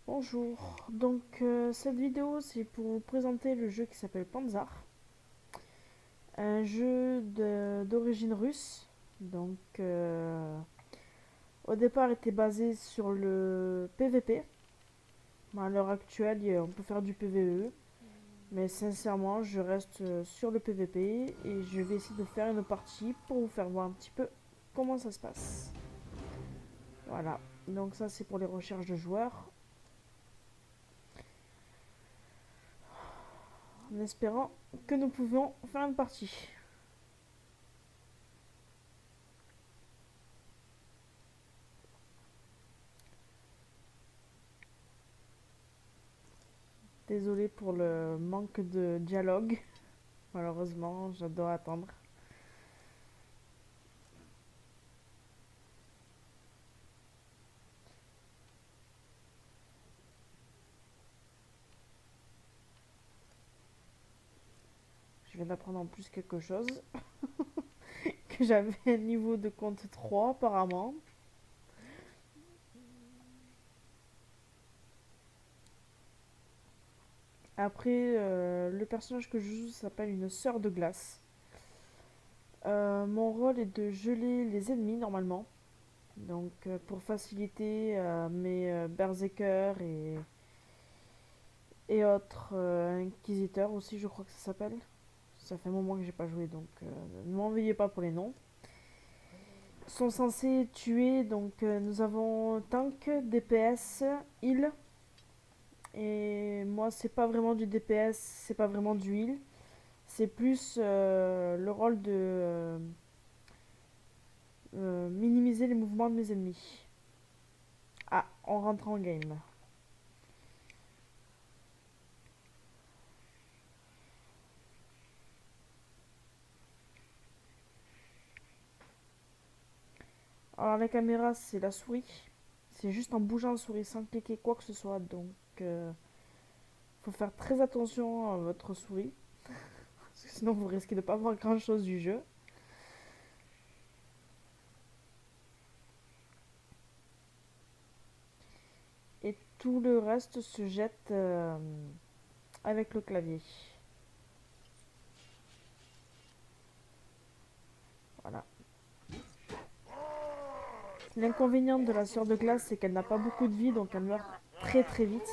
Bonjour, donc cette vidéo c'est pour vous présenter le jeu qui s'appelle Panzar, un jeu d'origine russe, donc au départ était basé sur le PVP. À l'heure actuelle on peut faire du PVE, mais sincèrement je reste sur le PVP et je vais essayer de faire une partie pour vous faire voir un petit peu comment ça se passe. Voilà, donc ça c'est pour les recherches de joueurs, en espérant que nous pouvions faire une partie. Désolée pour le manque de dialogue. Malheureusement, je dois attendre. Je viens d'apprendre en plus quelque chose. Que j'avais un niveau de compte 3 apparemment. Après, le personnage que je joue s'appelle une sœur de glace. Mon rôle est de geler les ennemis normalement. Donc pour faciliter mes berserkers et autres inquisiteurs aussi, je crois que ça s'appelle. Ça fait un moment que j'ai pas joué, donc ne m'en veuillez pas pour les noms. Sont censés tuer, donc nous avons tank, DPS, heal. Et moi, c'est pas vraiment du DPS, c'est pas vraiment du heal. C'est plus le rôle de minimiser les mouvements de mes ennemis. Ah, on rentre en game. Alors la caméra, c'est la souris. C'est juste en bougeant la souris sans cliquer quoi que ce soit. Donc, faut faire très attention à votre souris. Parce que sinon, vous risquez de pas voir grand chose du jeu. Et tout le reste se jette avec le clavier. Voilà. L'inconvénient de la sœur de glace, c'est qu'elle n'a pas beaucoup de vie, donc elle meurt très très vite.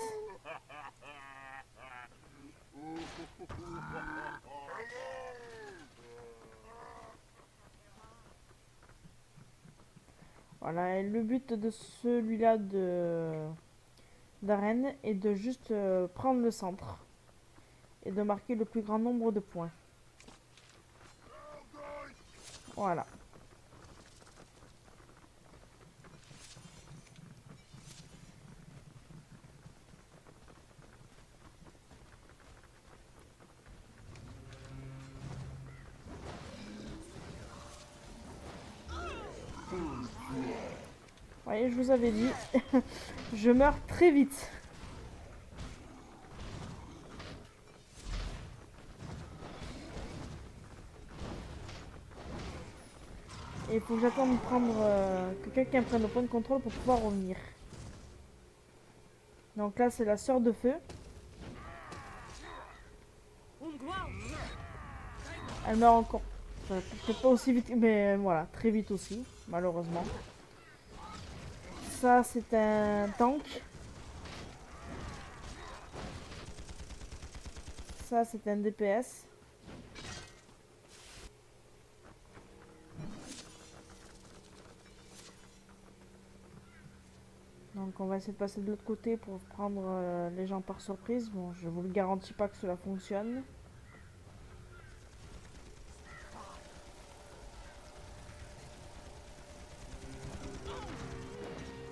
Voilà, et le but de celui-là d'arène est de juste prendre le centre et de marquer le plus grand nombre de points. Voilà. Vous voyez, je vous avais dit, je meurs très vite. Et il faut que j'attende prendre que quelqu'un prenne le point de contrôle pour pouvoir revenir. Donc là, c'est la sœur de feu. Elle meurt encore. Peut-être pas aussi vite, mais voilà, très vite aussi, malheureusement. Ça, c'est un tank. Ça, c'est un DPS. Donc on va essayer de passer de l'autre côté pour prendre les gens par surprise. Bon, je vous le garantis pas que cela fonctionne.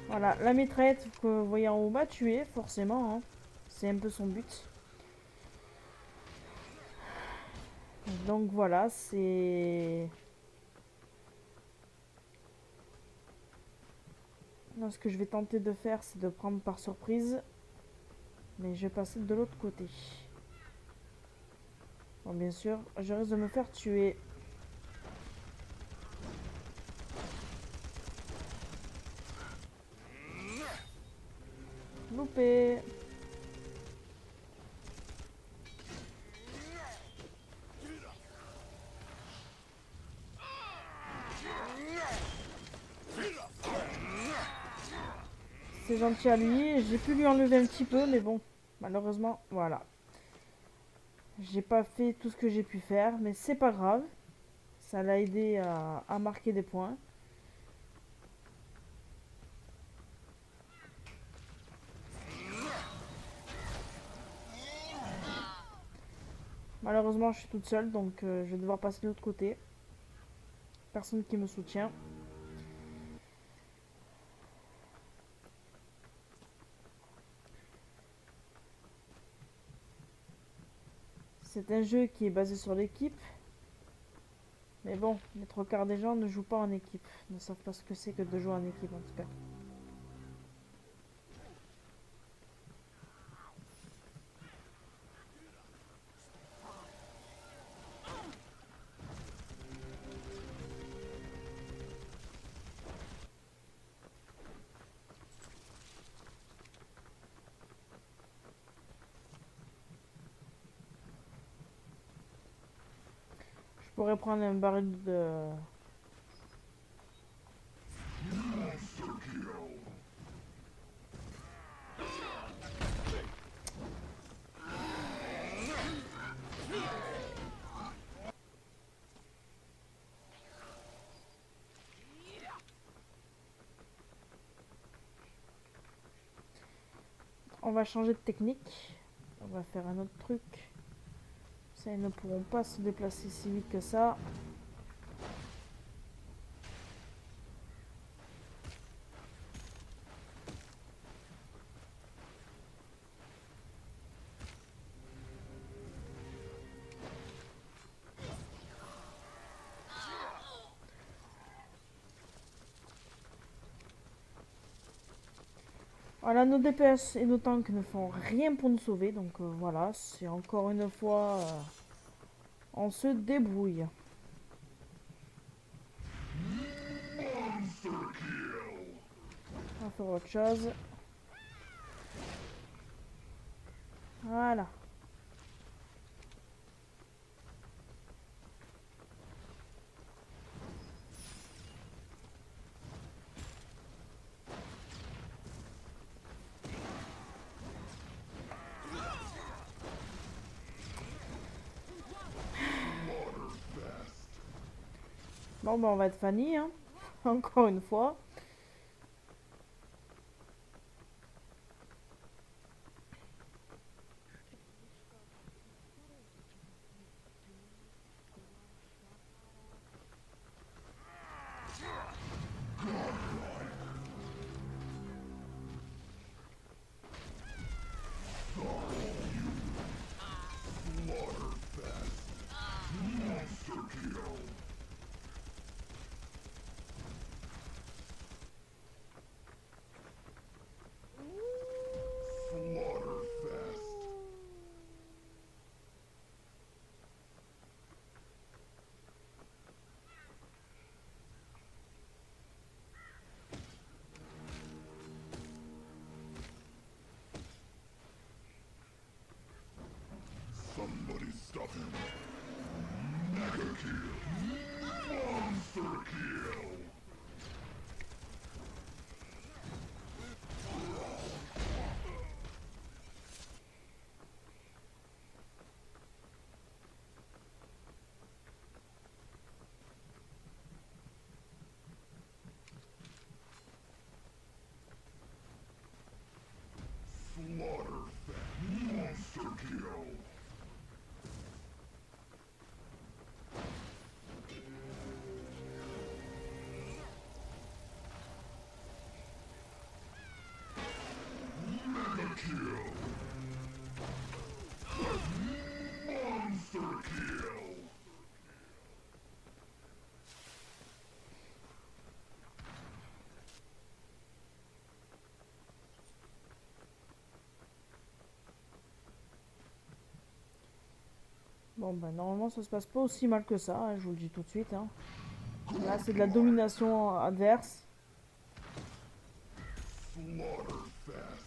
Voilà, la mitraillette que vous voyez en haut m'a tué, forcément, hein. C'est un peu son but. Donc voilà, c'est... Non, ce que je vais tenter de faire, c'est de prendre par surprise. Mais je vais passer de l'autre côté. Bon, bien sûr, je risque de me faire tuer. Loupé. C'est gentil à lui. J'ai pu lui enlever un petit peu, mais bon, malheureusement, voilà. J'ai pas fait tout ce que j'ai pu faire, mais c'est pas grave. Ça l'a aidé à marquer des points. Malheureusement, je suis toute seule, donc je vais devoir passer de l'autre côté. Personne qui me soutient. C'est un jeu qui est basé sur l'équipe. Mais bon, les trois quarts des gens ne jouent pas en équipe. Ne savent pas ce que c'est que de jouer en équipe en tout cas. Je pourrais prendre un baril de... On va changer de technique. On va faire un autre truc. Ça, ils ne pourront pas se déplacer si vite que ça. Voilà, nos DPS et nos tanks ne font rien pour nous sauver. Donc voilà, c'est encore une fois... on se débrouille. On va faire autre chose. Voilà. Bon, ben on va être Fanny, hein. Encore une fois. Somebody stop him. Mega kill. Monster kill. Slaughter. Monster kill. Mega kill. Monster kill. Bon, ben normalement ça se passe pas aussi mal que ça, hein, je vous le dis tout de suite. Hein. Là, c'est de la domination adverse. Slaughterfest.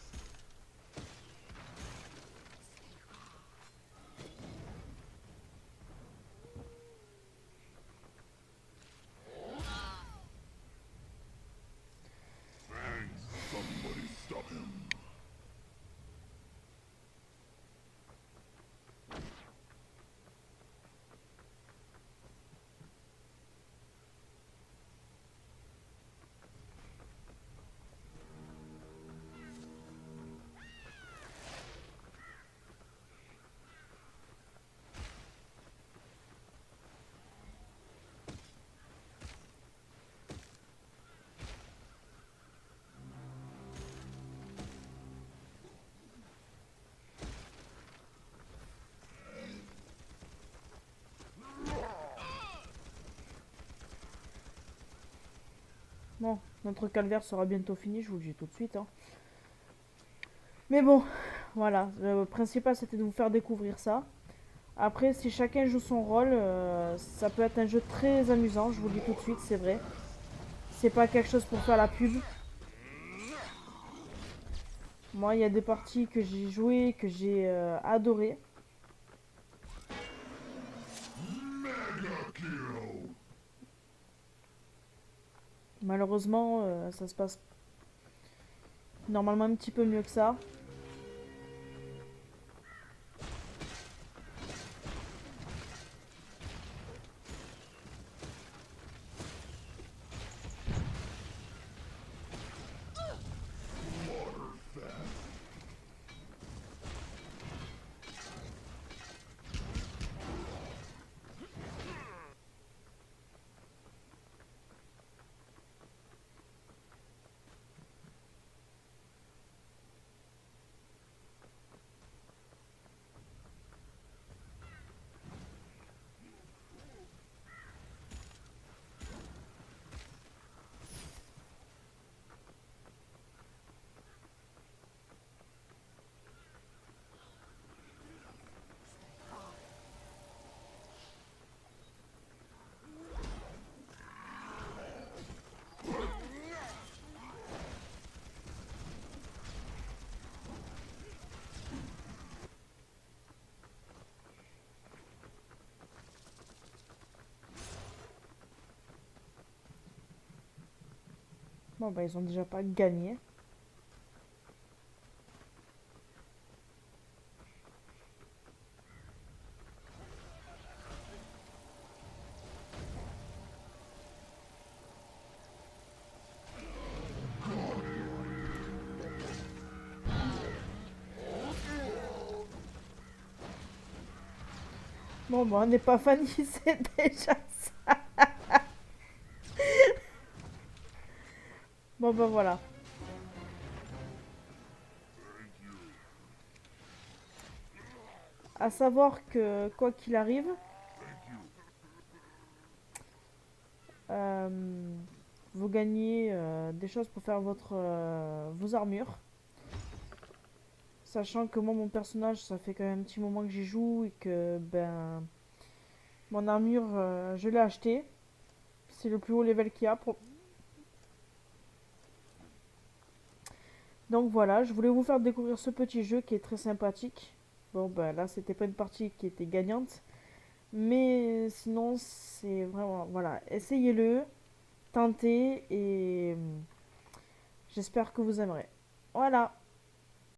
Bon, notre calvaire sera bientôt fini, je vous le dis tout de suite, hein. Mais bon, voilà, le principal c'était de vous faire découvrir ça. Après, si chacun joue son rôle, ça peut être un jeu très amusant, je vous le dis tout de suite, c'est vrai. C'est pas quelque chose pour faire la pub. Moi, il y a des parties que j'ai jouées, que j'ai adoré. Mega kill. Malheureusement, ça se passe normalement un petit peu mieux que ça. Bon, bah, ils ont déjà pas gagné. Bon, bah, on n'est pas Fanny, c'est déjà ça. Bon, bah, voilà. À savoir que, quoi qu'il arrive, euh, vous gagnez des choses pour faire vos armures. Sachant que moi, mon personnage, ça fait quand même un petit moment que j'y joue et que, ben, mon armure, je l'ai acheté. C'est le plus haut level qu'il y a. Donc voilà, je voulais vous faire découvrir ce petit jeu qui est très sympathique. Bon, ben là, c'était pas une partie qui était gagnante. Mais sinon, c'est vraiment. Voilà, essayez-le, tentez et j'espère que vous aimerez. Voilà.